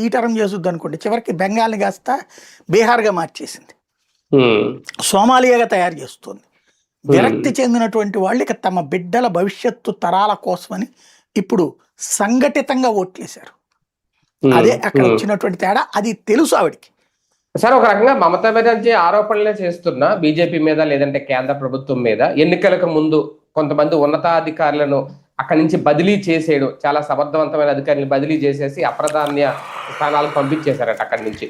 ఈ టర్మ్ చేసుద్ది అనుకోండి, చివరికి బెంగాల్ని కాస్త బీహార్గా మార్చేసింది, సోమాలియాగా తయారు చేస్తుంది. విరక్తి చెందినటువంటి వాళ్ళు ఇక తమ బిడ్డల భవిష్యత్తు తరాల కోసమని ఇప్పుడు సంఘటితంగా ఓట్లేశారు. అదే అక్కడ వచ్చినటువంటి తేడా. అది తెలుసు ఆవిడికి. సార్, ఒక రకంగా మమతా బెనర్జీ ఆరోపణలే చేస్తున్నా బీజేపీ మీద లేదంటే కేంద్ర ప్రభుత్వం మీద, ఎన్నికలకు ముందు కొంతమంది ఉన్నతాధికారులను అక్కడి నుంచి బదిలీ చేసేయడం, చాలా సమర్థవంతమైన అధికారులను బదిలీ చేసేసి అప్రధాన్య స్థానాలకు పంపించేశారట అక్కడి నుంచి.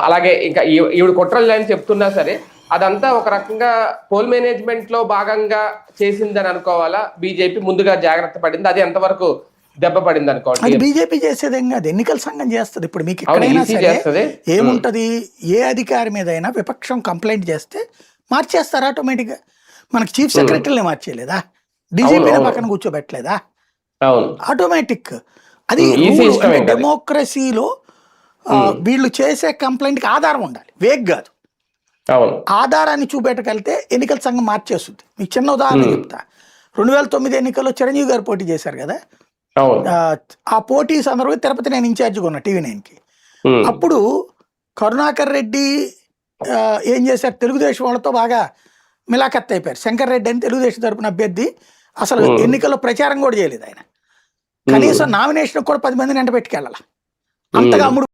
అలాగే ఇంకా ఈవిడ కుట్రలు అని చెప్తున్నా సరే అదంతా ఒక రకంగా పోల్ మేనేజ్మెంట్ లో భాగంగా చేసిందని అనుకోవాలా? బీజేపీ ముందుగా జాగ్రత్త పడింది, అది ఎంతవరకు దెబ్బ పడింది అనుకోండి? అది బీజేపీ చేసేదేం కాదు, ఎన్నికల సంఘం చేస్తుంది. ఇప్పుడు మీకు ఎక్కడైనా సరే ఏముంటది, ఏ అధికారి మీద అయినా విపక్షం కంప్లైంట్ చేస్తే మార్చేస్తారు ఆటోమేటిక్గా. మనకి చీఫ్ సెక్రటరీని మార్చేయలేదా, డీజీపీని పక్కన కూర్చోబెట్టలేదా, ఆటోమేటిక్. అది డెమోక్రసీలో వీళ్ళు చేసే కంప్లైంట్కి ఆధారం ఉండాలి, వేగ్ కాదు. ఆధారాన్ని చూపెట్టగలిగితే ఎన్నికల సంఘం మార్చేస్తుంది. మీకు చిన్న ఉదాహరణ చెప్తా. 2009 ఎన్నికల్లో చిరంజీవి గారు పోటీ చేశారు కదా, ఆ పోటీ సందర్భంగా తిరుపతి నేను ఇన్ఛార్జిగా ఉన్నా TV9కి. అప్పుడు కరుణాకర్ రెడ్డి ఏం చేశారు, తెలుగుదేశం వాళ్ళతో బాగా మిలాఖత్ అయిపోయారు. శంకర్ రెడ్డి అని తెలుగుదేశం తరపున అభ్యర్థి, అసలు ఎన్నికల్లో ప్రచారం కూడా చేయలేదు ఆయన. కనీసం నామినేషన్ కూడా 10 మందిని వెంట పెట్టుకెళ్ళాలి, అంతగా అమ్ముడు